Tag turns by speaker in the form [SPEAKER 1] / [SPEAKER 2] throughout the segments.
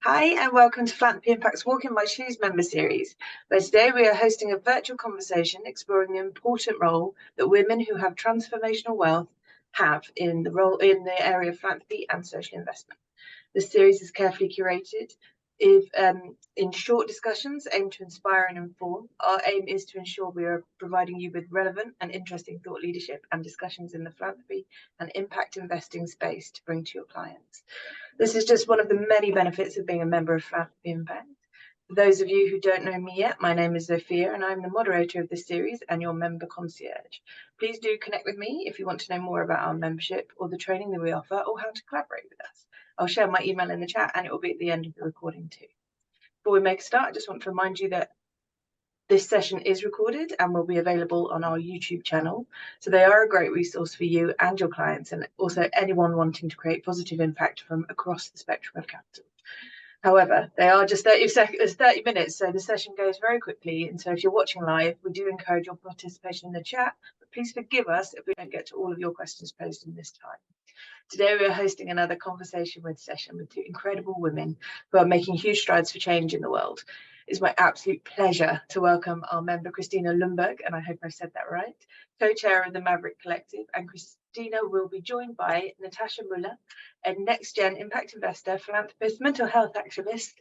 [SPEAKER 1] Hi and welcome to Philanthropy Impact's Walk in My Shoes member series, where today we are hosting a virtual conversation exploring the important role that women who have transformational wealth have in the area of philanthropy and social investment. This series is carefully curated in short discussions aimed to inspire and inform. Our aim is to ensure we are providing you with relevant and interesting thought leadership and discussions in the philanthropy and impact investing space to bring to your clients. This is just one of the many benefits of being a member of Philanthropy Impact. For those of you who don't know me yet, my name is Zofia and I'm the moderator of this series and your member concierge. Please do connect with me if you want to know more about our membership or the training that we offer or how to collaborate with us. I'll share my email in the chat and it will be at the end of the recording too. Before we make a start, I just want to remind you that this session is recorded and will be available on our YouTube channel. So they are a great resource for you and your clients and also anyone wanting to create positive impact from across the spectrum of capital. However, they are just 30 minutes, so the session goes very quickly. And so if you're watching live, we do encourage your participation in the chat, but please forgive us if we don't get to all of your questions posed in this time. Today, we are hosting another conversation session with two incredible women who are making huge strides for change in the world. It's my absolute pleasure to welcome our member, Cristina Ljungberg, and I hope I've said that right, co-chair of the Maverick Collective, and Cristina will be joined by Natasha Müller, a next-gen impact investor, philanthropist, mental health activist,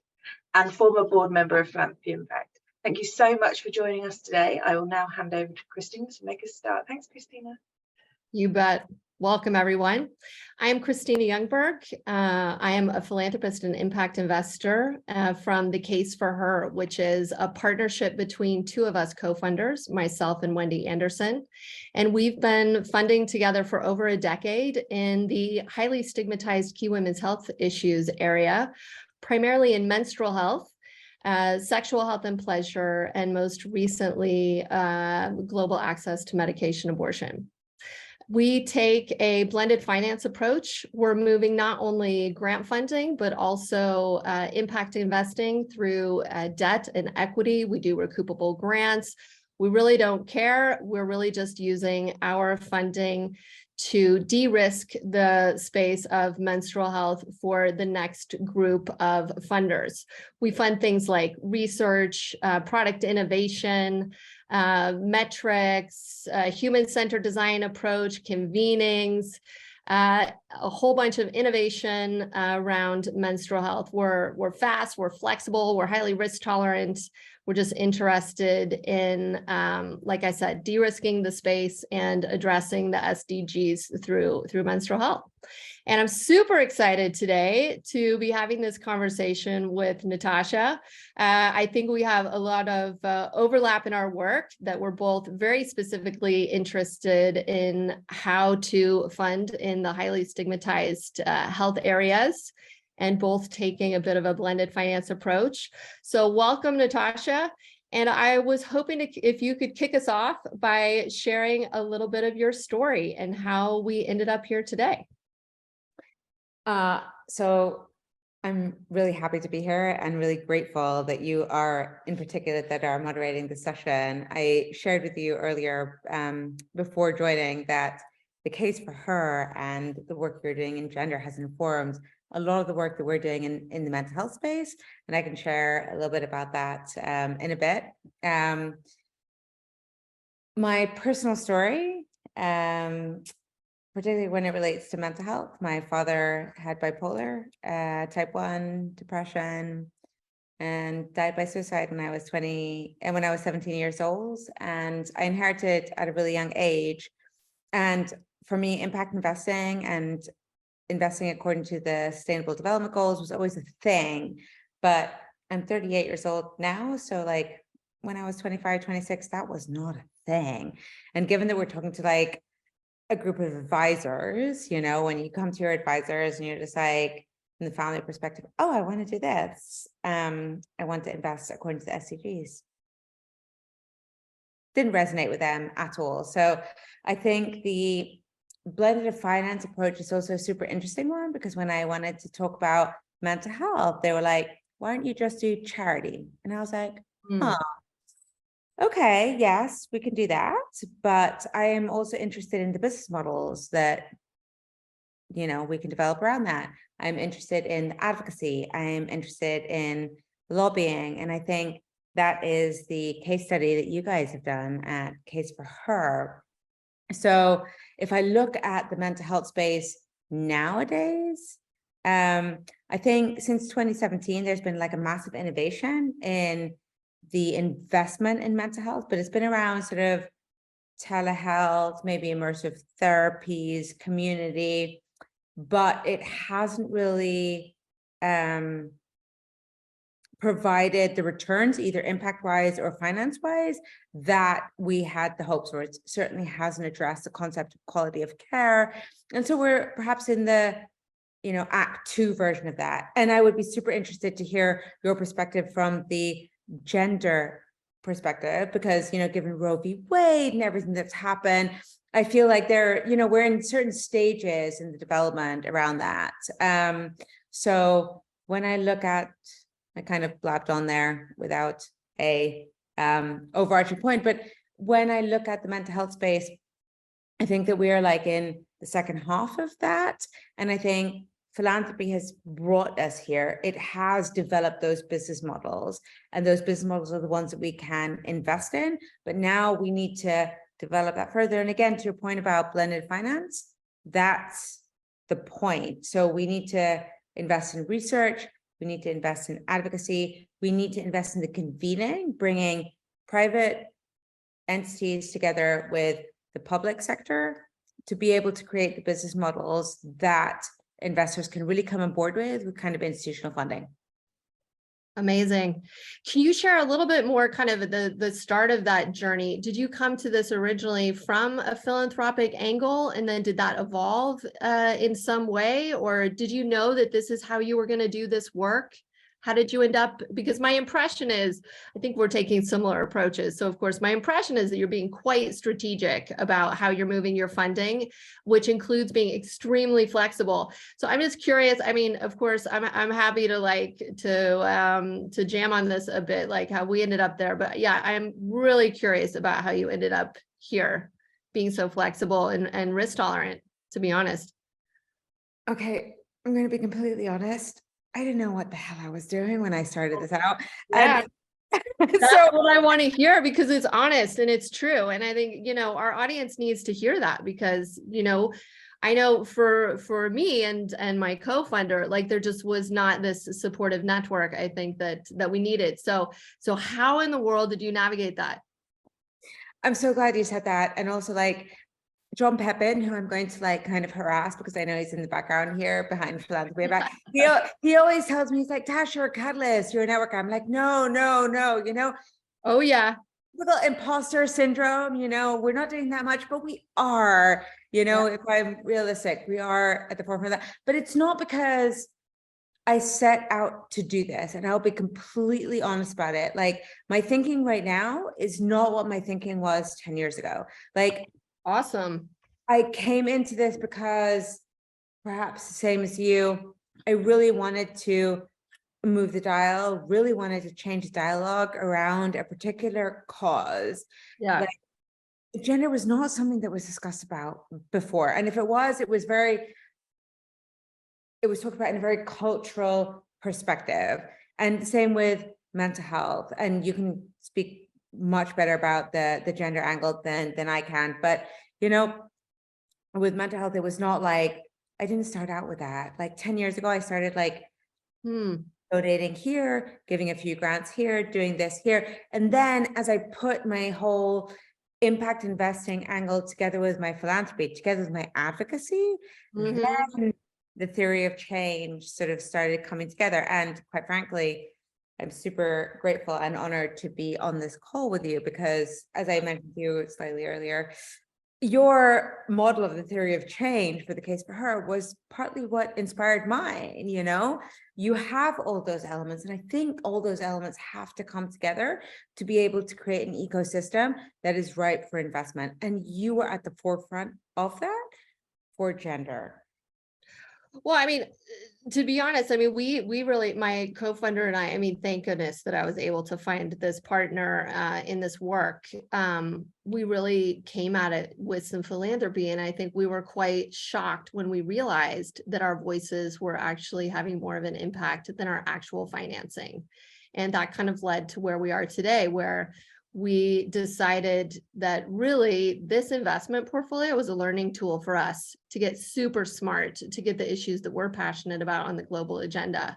[SPEAKER 1] and former board member of Philanthropy Impact. Thank you so much for joining us today. I will now hand over to Cristina to make us start. Thanks, Cristina.
[SPEAKER 2] You bet. Welcome, everyone. I am Cristina Ljungberg. I am a philanthropist and impact investor from The Case for Her, which is a partnership between two of us co-funders, myself and Wendy Anderson. And we've been funding together for over a decade in the highly stigmatized key women's health issues area, primarily in menstrual health, sexual health and pleasure, and most recently, global access to medication abortion. We take a blended finance approach. We're moving not only grant funding, but also impact investing through debt and equity. We do recoupable grants. We really don't care. We're really just using our funding to de-risk the space of menstrual health for the next group of funders. We fund things like research, product innovation, metrics, human-centered design approach, convenings, a whole bunch of innovation around menstrual health. We're fast, we're flexible, we're highly risk tolerant. We're just interested in, like I said, de-risking the space and addressing the SDGs through menstrual health. And I'm super excited today to be having this conversation with Natasha. I think we have a lot of overlap in our work, that we're both very specifically interested in how to fund in the highly stigmatized health areas, and both taking a bit of a blended finance approach. So welcome, Natasha. And I was hoping if you could kick us off by sharing a little bit of your story and how we ended up here today.
[SPEAKER 3] So I'm really happy to be here and really grateful that you are, in particular, that are moderating the session. I shared with you earlier before joining that The Case for Her and the work you're doing in gender has informed a lot of the work that we're doing in the mental health space. And I can share a little bit about that in a bit. My personal story, particularly when it relates to mental health. My father had bipolar, type 1 depression, and died by suicide when I was 17 years old. And I inherited at a really young age. And for me, impact investing and investing according to the Sustainable Development Goals was always a thing. But I'm 38 years old now. So like when I was 25, 26, that was not a thing. And given that we're talking to like a group of advisors, you know, when you come to your advisors and you're just like, from the family perspective, oh, I want to do this. I want to invest according to the SDGs. Didn't resonate with them at all. So I think the blended finance approach is also a super interesting one, because when I wanted to talk about mental health, they were like, why don't you just do charity? And I was like, oh, okay, yes, we can do that. But I am also interested in the business models that we can develop around that. I'm interested in advocacy. I'm interested in lobbying. And I think that is the case study that you guys have done at Case for Her. So if I look at the mental health space nowadays, I think since 2017, there's been like a massive innovation in the investment in mental health, but it's been around sort of telehealth, maybe immersive therapies, community, but it hasn't really provided the returns, either impact-wise or finance-wise, that we had the hopes for. It certainly hasn't addressed the concept of quality of care. And so we're perhaps in the Act 2 version of that. And I would be super interested to hear your perspective from the gender perspective, because, given Roe v. Wade and everything that's happened, I feel like we're in certain stages in the development around that. So when I look at, I kind of blabbed on there without a overarching point, but when I look at the mental health space, I think that we are like in the second half of that. And I think philanthropy has brought us here. It has developed those business models, and those business models are the ones that we can invest in. But now we need to develop that further. And again, to your point about blended finance, that's the point. So we need to invest in research. We need to invest in advocacy. We need to invest in the convening, bringing private entities together with the public sector to be able to create the business models that investors can really come on board with kind of institutional funding.
[SPEAKER 2] Amazing. Can you share a little bit more kind of the start of that journey? Did you come to this originally from a philanthropic angle, and then did that evolve in some way? Or did you know that this is how you were going to do this work? How did you end up? Because my impression is, I think we're taking similar approaches. So of course, my impression is that you're being quite strategic about how you're moving your funding, which includes being extremely flexible. So I'm just curious. I mean, of course, I'm happy to jam on this a bit, like how we ended up there. But yeah, I'm really curious about how you ended up here, being so flexible and risk tolerant, to be honest.
[SPEAKER 3] Okay, I'm going to be completely honest. I didn't know what the hell I was doing when I started this out.
[SPEAKER 2] Yeah.
[SPEAKER 3] And
[SPEAKER 2] That's what I want to hear, because it's honest and it's true. And I think, our audience needs to hear that, because, I know for me and my co-funder, like there just was not this supportive network, I think that we needed. So how in the world did you navigate that? I'm
[SPEAKER 3] so glad you said that. And also like John Pepin, who I'm going to kind of harass because I know he's in the background here behind Philanthropy Impact. He always tells me, he's like, Tash, you're a catalyst, you're a networker. I'm like, no.
[SPEAKER 2] Oh yeah.
[SPEAKER 3] Little imposter syndrome, we're not doing that much, but we are, if I'm realistic, we are at the forefront of that. But it's not because I set out to do this, and I'll be completely honest about it. Like my thinking right now is not what my thinking was 10 years ago. Like,
[SPEAKER 2] awesome.
[SPEAKER 3] I came into this because, perhaps the same as you, I really wanted to move the dial, really wanted to change the dialogue around a particular cause.
[SPEAKER 2] Yeah.
[SPEAKER 3] Like, gender was not something that was discussed about before. And if it was talked about in a very cultural perspective. And the same with mental health. And you can speak much better about the gender angle than I can. But, with mental health, it was not like, I didn't start out with that. Like 10 years ago, I started donating here, giving a few grants here, doing this here. And then as I put my whole impact investing angle together with my philanthropy, together with my advocacy, then the theory of change sort of started coming together. And quite frankly, I'm super grateful and honored to be on this call with you, because as I mentioned to you slightly earlier, your model of the theory of change for the Case for Her was partly what inspired mine. You have all those elements, and I think all those elements have to come together to be able to create an ecosystem that is ripe for investment. And you were at the forefront of that for gender.
[SPEAKER 2] Well, I mean, to be honest, I mean, we really, my co-founder and I mean, thank goodness that I was able to find this partner in this work. We really came at it with some philanthropy, and I think we were quite shocked when we realized that our voices were actually having more of an impact than our actual financing. And that kind of led to where we are today, where we decided that really this investment portfolio was a learning tool for us to get super smart, to get the issues that we're passionate about on the global agenda.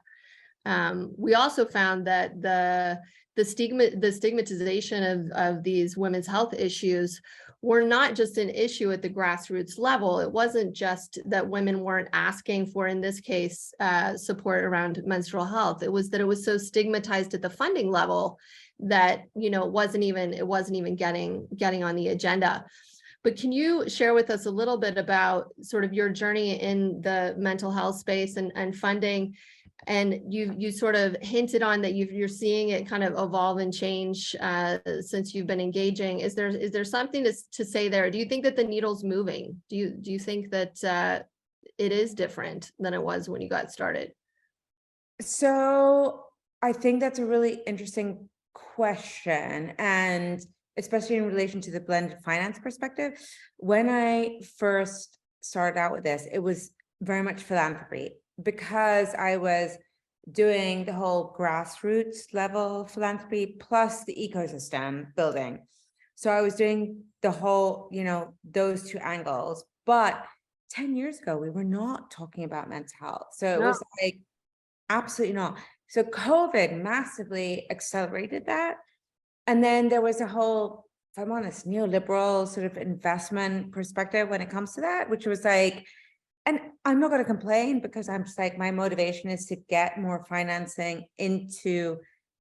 [SPEAKER 2] We also found that the stigmatization of these women's health issues were not just an issue at the grassroots level. It wasn't just that women weren't asking for, in this case, support around menstrual health. It was that it was so stigmatized at the funding level that, you know, it wasn't even getting on the agenda. But can you share with us a little bit about sort of your journey in the mental health space and funding? And you sort of hinted on that you're seeing it kind of evolve and change since you've been engaging. Is there something to say there? Do you think that the needle's moving? Do you think that it is different than it was when you got started?
[SPEAKER 3] So I think that's a really interesting question, and especially in relation to the blended finance perspective. When I first started out with this, it was very much philanthropy, because I was doing the whole grassroots level philanthropy plus the ecosystem building. So I was doing the whole, you know, those two angles. But 10 years ago, we were not talking about mental health. So it was like, absolutely not. So COVID massively accelerated that. And then there was a whole, if I'm honest, neoliberal sort of investment perspective when it comes to that, which was like, and I'm not going to complain, because I'm just like, my motivation is to get more financing into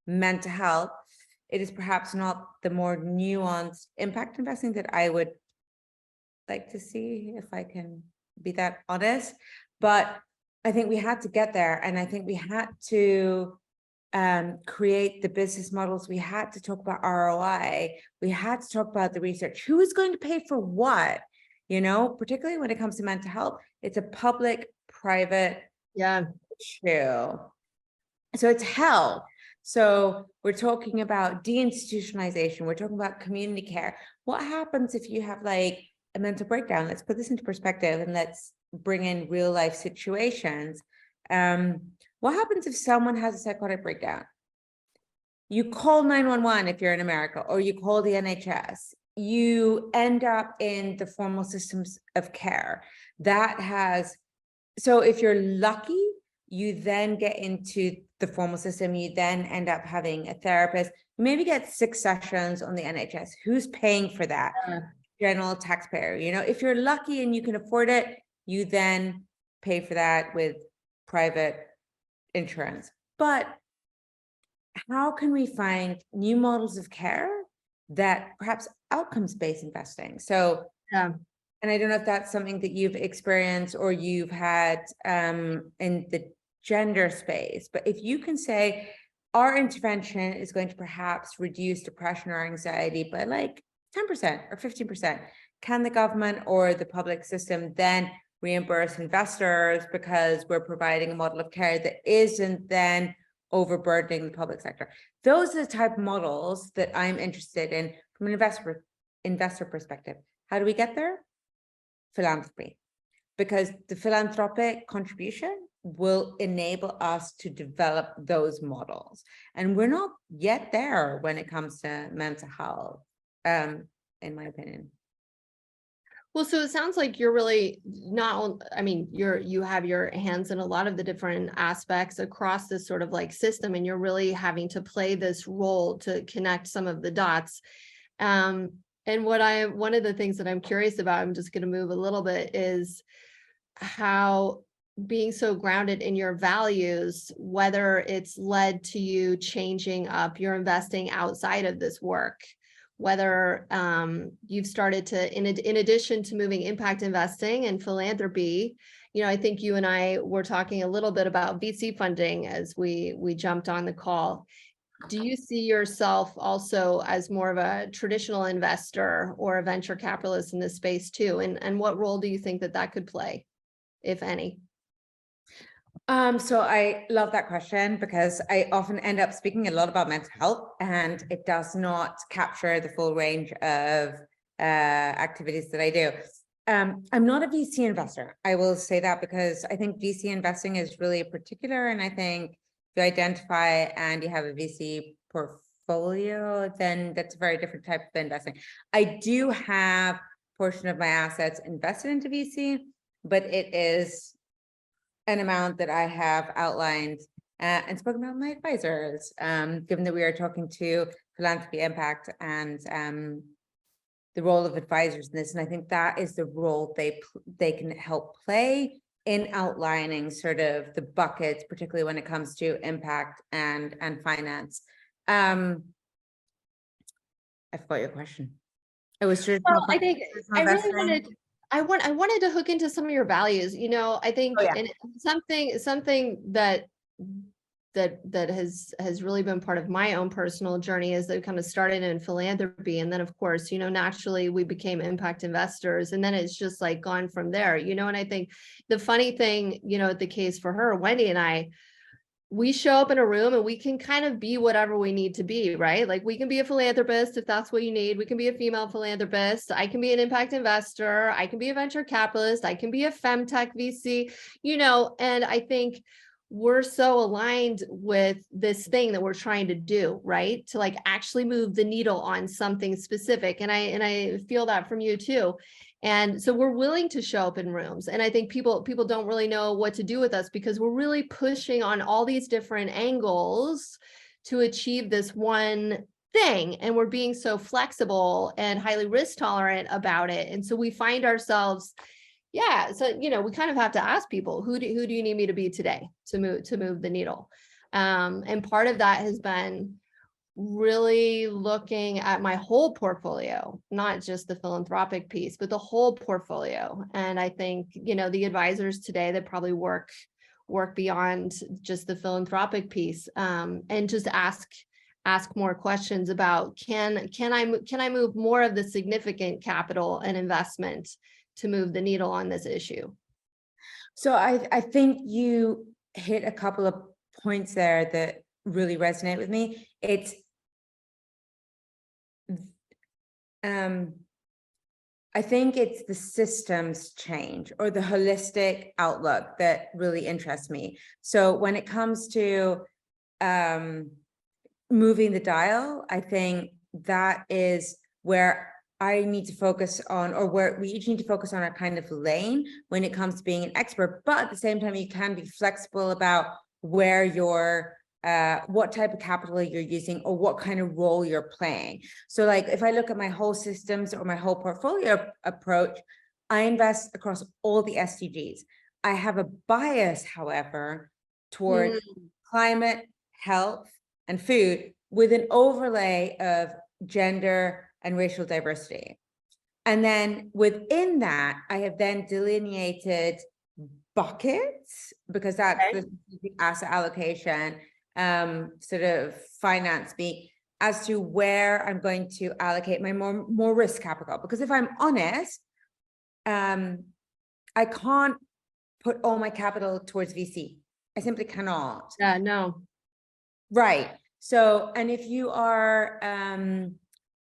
[SPEAKER 3] mental health. It is perhaps not the more nuanced impact investing that I would like to see, if I can be that honest. But I think we had to get there, and I think we had to create the business models. We had to talk about ROI. We had to talk about the research. Who is going to pay for what? You know, particularly when it comes to mental health, it's a public-private issue. So it's health. So we're talking about deinstitutionalization. We're talking about community care. What happens if you have like a mental breakdown? Let's put this into perspective and let's bring in real life situations. What happens if someone has a psychotic breakdown? You call 911 if you're in America, or you call the NHS. You end up in the formal systems of care that has, so if you're lucky, you then get into the formal system, you then end up having a therapist, you maybe get 6 sessions on the NHS. Who's paying for that? General taxpayer. You know, if you're lucky and you can afford it, you then pay for that with private insurance. But how can we find new models of care that perhaps outcomes-based investing? So, and I don't know if that's something that you've experienced or you've had in the gender space, but if you can say our intervention is going to perhaps reduce depression or anxiety by like 10% or 15%, can the government or the public system then reimburse investors because we're providing a model of care that isn't then overburdening the public sector? Those are the type of models that I'm interested in from an investor perspective. How do we get there? Philanthropy, because the philanthropic contribution will enable us to develop those models. And we're not yet there when it comes to mental health, in my opinion.
[SPEAKER 2] Well, so it sounds like you're really not, I mean, you have your hands in a lot of the different aspects across this sort of like system, and you're really having to play this role to connect some of the dots. And one of the things that I'm curious about, I'm just going to move a little bit, is how being so grounded in your values, whether it's led to you changing up your investing outside of this work, whether you've started to, in addition to moving impact investing and philanthropy, you know, I think you and I were talking a little bit about VC funding as we jumped on the call. Do you see yourself also as more of a traditional investor or a venture capitalist in this space too? And what role do you think that could play, if any?
[SPEAKER 3] So I love that question because I often end up speaking a lot about mental health, and it does not capture the full range of activities that I do. I'm not a VC investor. I will say that because I think VC investing is really particular, and I think if you identify and you have a VC portfolio, then that's a very different type of investing. I do have a portion of my assets invested into VC, but it is an amount that I have outlined and spoken about my advisors, given that we are talking to Philanthropy Impact and the role of advisors in this. And I think that is the role they can help play in outlining sort of the buckets, particularly when it comes to impact and finance. I forgot your question. It was just,
[SPEAKER 2] well, I think I really wanted, I wanted to hook into some of your values. You know, I think and something that has really been part of my own personal journey is that kind of started in philanthropy, and then of course, you know, naturally we became impact investors, and then it's just like gone from there, you know. And I think the funny thing, you know, the case for her, Wendy and I, we show up in a room and we can kind of be whatever we need to be, right? Like we can be a philanthropist if that's what you need. We can be a female philanthropist. I can be an impact investor. I can be a venture capitalist. I can be a femtech VC, you know. And I think we're so aligned with this thing that we're trying to do, right? To like actually move the needle on something specific. And I feel that from you too. And so we're willing to show up in rooms. And I think people don't really know what to do with us because we're really pushing on all these different angles to achieve this one thing. And we're being so flexible and highly risk tolerant about it. And so we find ourselves, yeah, so, you know, we kind of have to ask people, who do you need me to be today to move the needle? And part of that has been really looking at my whole portfolio, not just the philanthropic piece, but the whole portfolio. And I think, you know, the advisors today that probably work beyond just the philanthropic piece, and just ask more questions about can I move more of the significant capital and investment to move the needle on this issue.
[SPEAKER 3] So I think you hit a couple of points there that really resonate with me. It's I think it's the systems change or the holistic outlook that really interests me. So when it comes to moving the dial, I think that is where I need to focus on, or where we each need to focus on a kind of lane when it comes to being an expert. But at the same time, you can be flexible about where you're what type of capital you're using or what kind of role you're playing. So like if I look at my whole systems or my whole portfolio approach, I invest across all the SDGs. I have a bias, however, toward climate, health, and food with an overlay of gender and racial diversity. And then within that, I have then delineated buckets, because that's the asset allocation sort of finance me as to where I'm going to allocate my more risk capital. Because if I'm honest, I can't put all my capital towards VC. I simply cannot.
[SPEAKER 2] Yeah, no.
[SPEAKER 3] Right. So, and if you are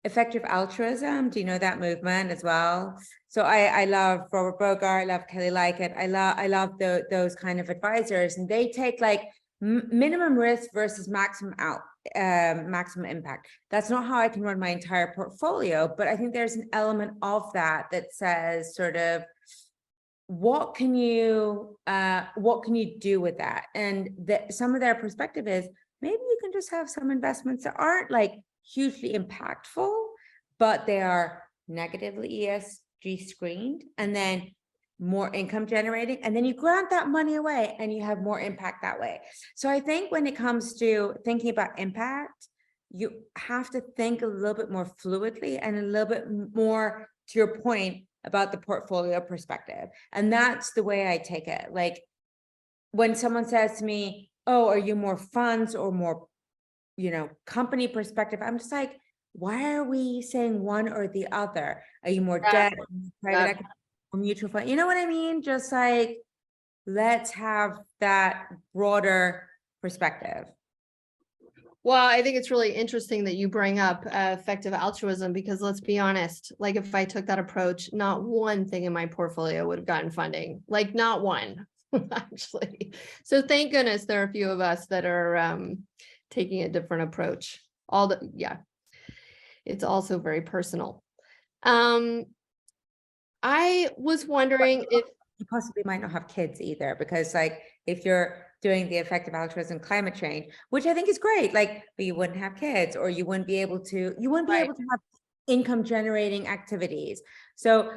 [SPEAKER 3] effective altruism, do you know that movement as well? So I love Robert Bogart, I love Kelly Likett, I love those kind of advisors, and they take like minimum risk versus maximum impact. That's not how I can run my entire portfolio, but I think there's an element of that says sort of what can you do with that? And some of their perspective is maybe you can just have some investments that aren't like hugely impactful, but they are negatively ESG screened, and then more income generating, and then you grant that money away and you have more impact that way. So I think when it comes to thinking about impact, you have to think a little bit more fluidly and a little bit more to your point about the portfolio perspective. And that's the way I take it. Like when someone says to me, oh, are you more funds or more, you know, company perspective? I'm just like, why are we saying one or the other? Are you more debt, private equity, or mutual fund? You know what I mean? Just like, let's have that broader perspective.
[SPEAKER 2] Well, I think it's really interesting that you bring up effective altruism, because let's be honest, like if I took that approach, not one thing in my portfolio would have gotten funding, like not one, actually. So thank goodness there are a few of us that are taking a different approach. Yeah, it's also very personal. I was wondering if
[SPEAKER 3] you possibly might not have kids either, because like if you're doing the effective altruism climate change, which I think is great, like, but you wouldn't have kids, or you wouldn't be able to
[SPEAKER 2] Right.
[SPEAKER 3] have income generating activities. So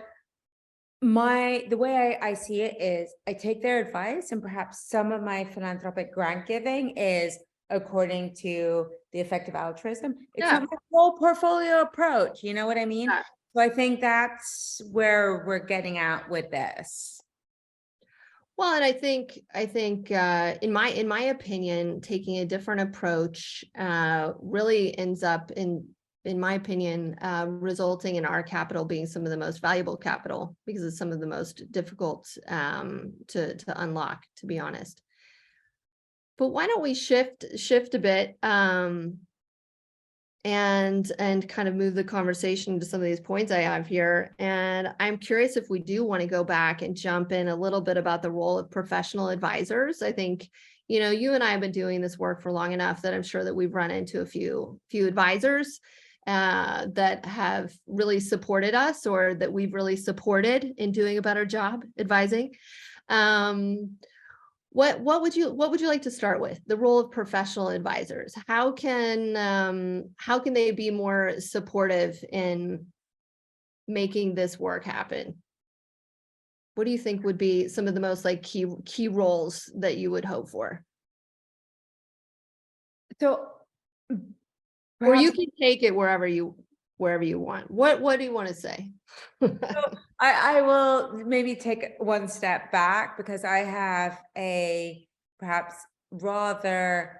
[SPEAKER 3] the way I see it is I take their advice, and perhaps some of my philanthropic grant giving is according to the effective altruism. It's not my whole portfolio approach. You know what I mean?
[SPEAKER 2] Yeah.
[SPEAKER 3] So I think that's where we're getting at with this.
[SPEAKER 2] Well, and I think in my opinion, taking a different approach really ends up in my opinion, resulting in our capital being some of the most valuable capital, because it's some of the most difficult to unlock, to be honest. But why don't we shift a bit and kind of move the conversation to some of these points I have here. And I'm curious if we do want to go back and jump in a little bit about the role of professional advisors. I think, you know, you and I have been doing this work for long enough that I'm sure that we've run into a few advisors that have really supported us, or that we've really supported in doing a better job advising. What would you like to start with? The role of professional advisors. How can they be more supportive in making this work happen? What do you think would be some of the most like key roles that you would hope for?
[SPEAKER 3] So
[SPEAKER 2] or you can take it wherever you want. What do you want to say?
[SPEAKER 3] So I will maybe take one step back, because I have a perhaps rather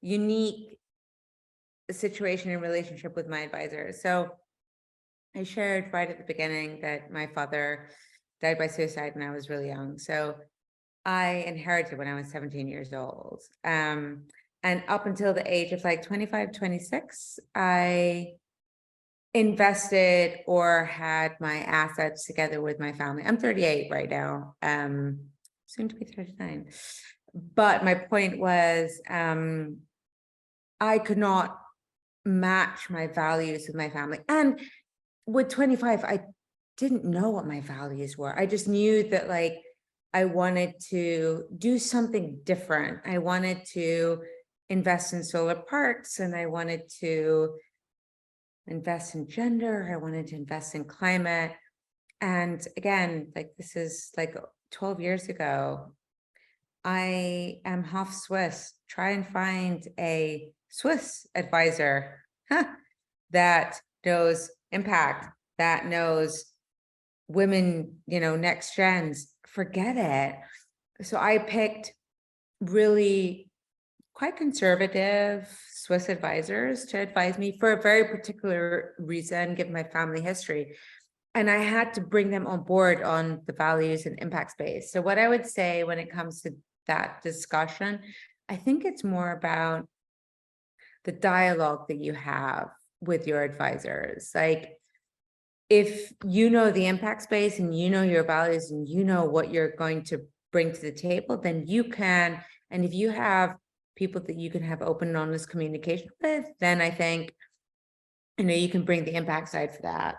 [SPEAKER 3] unique situation and relationship with my advisor. So I shared right at the beginning that my father died by suicide when I was really young. So I inherited when I was 17 years old. And up until the age of like 25, 26, I invested or had my assets together with my family. I'm 38 right now, soon to be 39. But my point was, I could not match my values with my family. And with 25, I didn't know what my values were. I just knew that like I wanted to do something different. I wanted to invest in solar parks, and I wanted to invest in gender. I wanted to invest in climate. And again, like this is like 12 years ago. I am half Swiss. Try and find a Swiss advisor that knows impact, that knows women, you know, next gens. Forget it. So I picked really quite conservative Swiss advisors to advise me for a very particular reason, given my family history. And I had to bring them on board on the values and impact space. So what I would say when it comes to that discussion, I think it's more about the dialogue that you have with your advisors. Like, if you know the impact space and you know your values and you know what you're going to bring to the table, then you can, and if you have people that you can have open and honest communication with, then I think, you know, you can bring the impact side for that.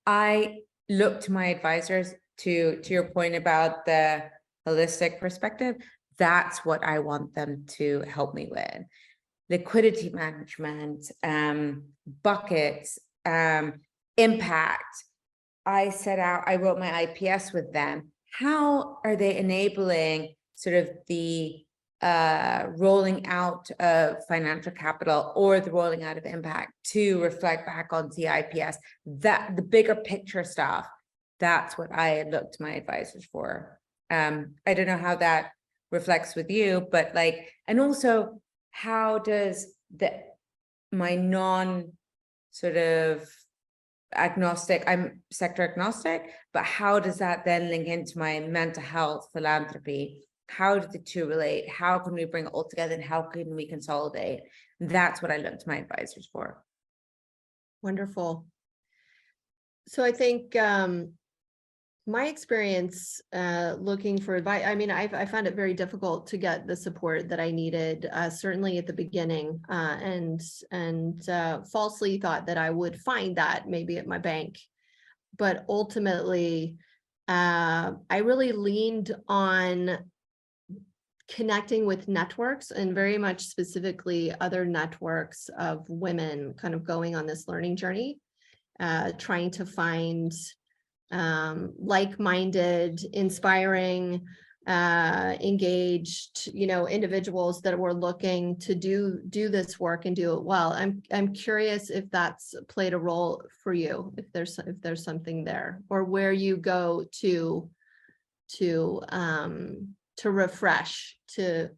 [SPEAKER 3] I look to my advisors to your point about the holistic perspective. That's what I want them to help me with. Liquidity management, buckets, impact. I wrote my IPS with them. How are they enabling sort of the rolling out of financial capital or the rolling out of impact to reflect back on the IPS? That the bigger picture stuff, that's what I look to my advisors for. I don't know how that reflects with you, but like, and also how does my non sort of agnostic, I'm sector agnostic, but how does that then link into my mental health philanthropy? How do the two relate? How can we bring it all together, and how can we consolidate? That's what I look to my advisors for.
[SPEAKER 2] Wonderful. So I think my experience looking for advice, I mean, I found it very difficult to get the support that I needed, certainly at the beginning, and falsely thought that I would find that maybe at my bank. But ultimately, I really leaned on connecting with networks, and very much specifically other networks of women kind of going on this learning journey, trying to find like-minded, inspiring, engaged, individuals that were looking to do this work and do it well. I'm curious if that's played a role for you, if there's something there, or where you go to refresh, to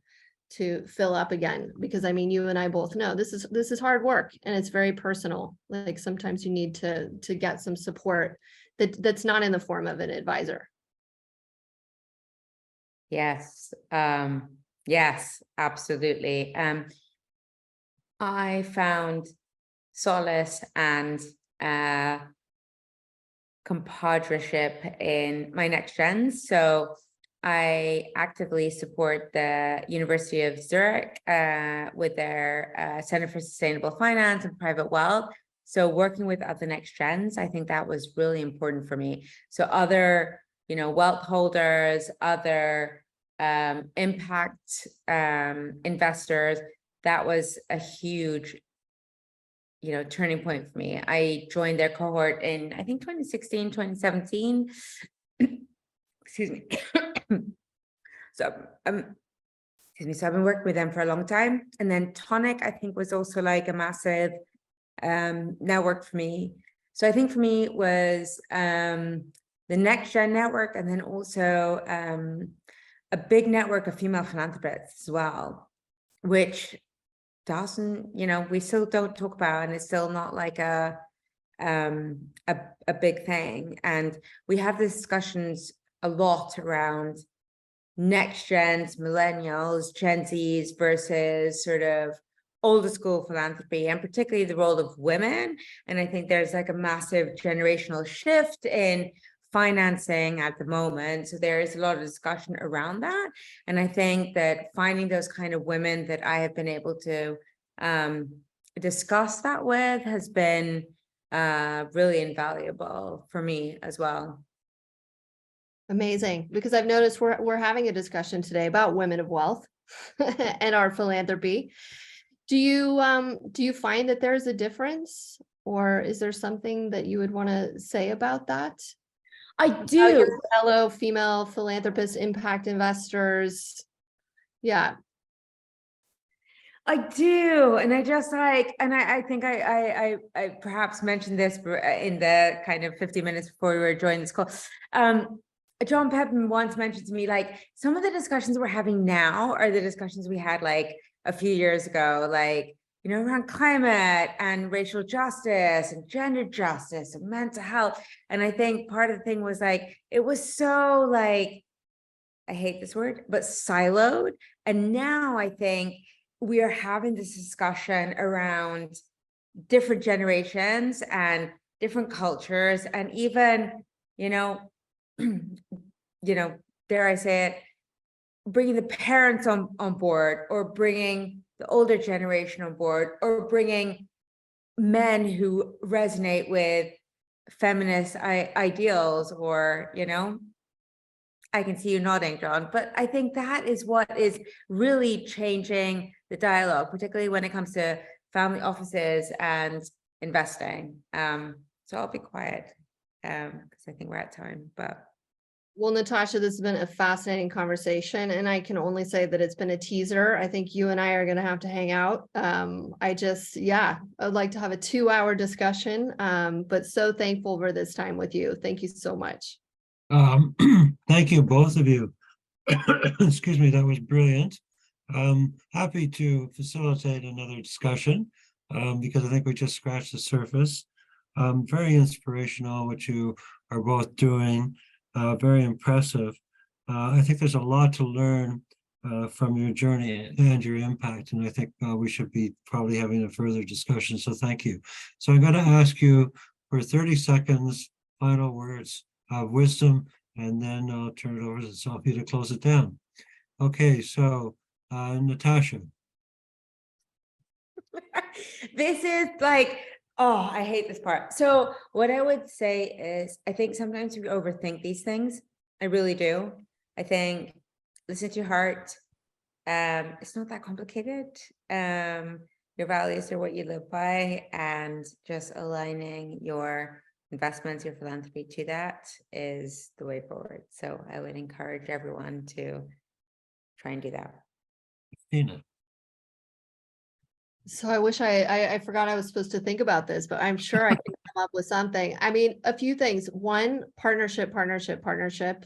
[SPEAKER 2] fill up again, because I mean, you and I both know this is hard work, and it's very personal. Like sometimes you need to get some support that's not in the form of an advisor.
[SPEAKER 3] Yes. Yes, absolutely. I found solace and compadreship in my next gens. So I actively support the University of Zurich with their Center for Sustainable Finance and Private Wealth. So working with other next gens, I think that was really important for me. So other, wealth holders, other impact investors, that was a huge, turning point for me. I joined their cohort in, I think, 2016, 2017. Excuse me. So excuse me. So I've been working with them for a long time. And then Tonic, I think, was also like a massive network for me. So I think for me it was the Next Gen network, and then also a big network of female philanthropists as well, which doesn't, we still don't talk about, and it's still not like a big thing. And we have discussions a lot around next gens, millennials, Gen Zs versus sort of older school philanthropy, and particularly the role of women. And I think there's like a massive generational shift in financing at the moment. So there is a lot of discussion around that. And I think that finding those kind of women that I have been able to discuss that with has been really invaluable for me as well.
[SPEAKER 2] Amazing, because I've noticed we're having a discussion today about women of wealth and our philanthropy. Do you find that there's a difference, or is there something that you would want to say about that?
[SPEAKER 3] I do.
[SPEAKER 2] Your fellow female philanthropists, impact investors. Yeah.
[SPEAKER 3] I do. And I just I think I perhaps mentioned this in the kind of 50 minutes before we were joining this call. John Pepin once mentioned to me, like, some of the discussions we're having now are the discussions we had like a few years ago, like, around climate and racial justice and gender justice and mental health. And I think part of the thing was like, it was so like, I hate this word, but siloed. And now I think we are having this discussion around different generations and different cultures, and even, dare I say it, bringing the parents on board, or bringing the older generation on board, or bringing men who resonate with feminist ideals, or, I can see you nodding, John, but I think that is what is really changing the dialogue, particularly when it comes to family offices and investing. So I'll be quiet because I think we're at time, but.
[SPEAKER 2] Well, Natasha, this has been a fascinating conversation, and I can only say that it's been a teaser. I think you and I are going to have to hang out. I'd like to have a 2-hour discussion, but so thankful for this time with you. Thank you so much.
[SPEAKER 4] Thank you, both of you. Excuse me, that was brilliant. Happy to facilitate another discussion because I think we just scratched the surface. Very inspirational what you are both doing, very impressive. I think there's a lot to learn from your journey and your impact, and I think we should be probably having a further discussion, so thank you. So I'm going to ask you for 30 seconds, final words of wisdom, and then I'll turn it over to Sophie to close it down. Okay, so Natasha.
[SPEAKER 3] This is like, oh, I hate this part. So what I would say is, I think sometimes we overthink these things. I really do. I think listen to your heart. It's not that complicated. Your values are what you live by, and just aligning your investments, your philanthropy to that is the way forward. So I would encourage everyone to try and do that.
[SPEAKER 4] Tina.
[SPEAKER 2] So I wish I forgot I was supposed to think about this, but I'm sure I can come up with something. I mean, a few things. One, partnership,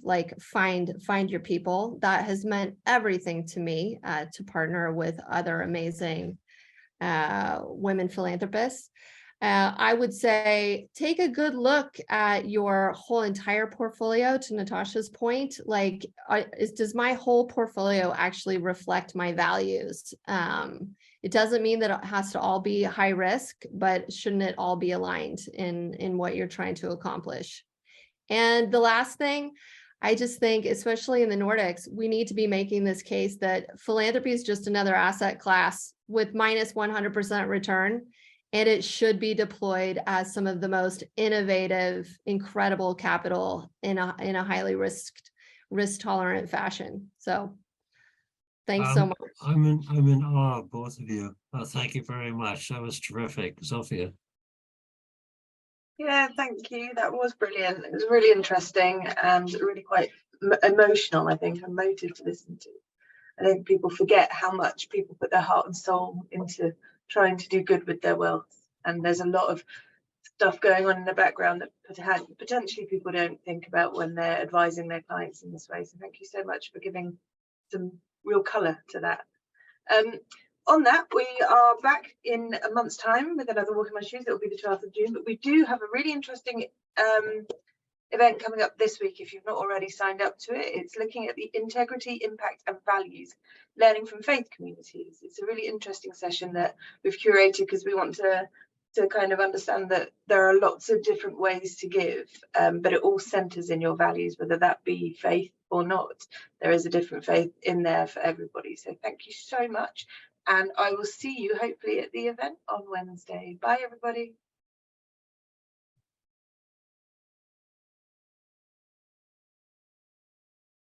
[SPEAKER 2] like find your people. That has meant everything to me, to partner with other amazing women philanthropists. I would say take a good look at your whole entire portfolio. To Natasha's point, like, does my whole portfolio actually reflect my values? It doesn't mean that it has to all be high risk, but shouldn't it all be aligned in what you're trying to accomplish? And the last thing, I just think, especially in the Nordics, we need to be making this case that philanthropy is just another asset class with minus 100% return, and it should be deployed as some of the most innovative, incredible capital in a highly risk tolerant fashion. So thanks so much.
[SPEAKER 4] I'm in awe of both of you. Thank you very much. That was terrific. Sophia.
[SPEAKER 1] Yeah, thank you. That was brilliant. It was really interesting and really quite emotional, I think, and emotive to listen to. I think people forget how much people put their heart and soul into trying to do good with their wealth. And there's a lot of stuff going on in the background that potentially people don't think about when they're advising their clients in this way. So thank you so much for giving some real colour to that. On that, we are back in a month's time with another Walk in My Shoes. It will be the 12th of June, but we do have a really interesting event coming up this week. If you've not already signed up to it, it's looking at the integrity, impact and values, learning from faith communities. It's a really interesting session that we've curated because we want to kind of understand that there are lots of different ways to give, but it all centers in your values, whether that be faith or not. There is a different faith in there for everybody. So thank you so much. And I will see you hopefully at the event on Wednesday. Bye, everybody.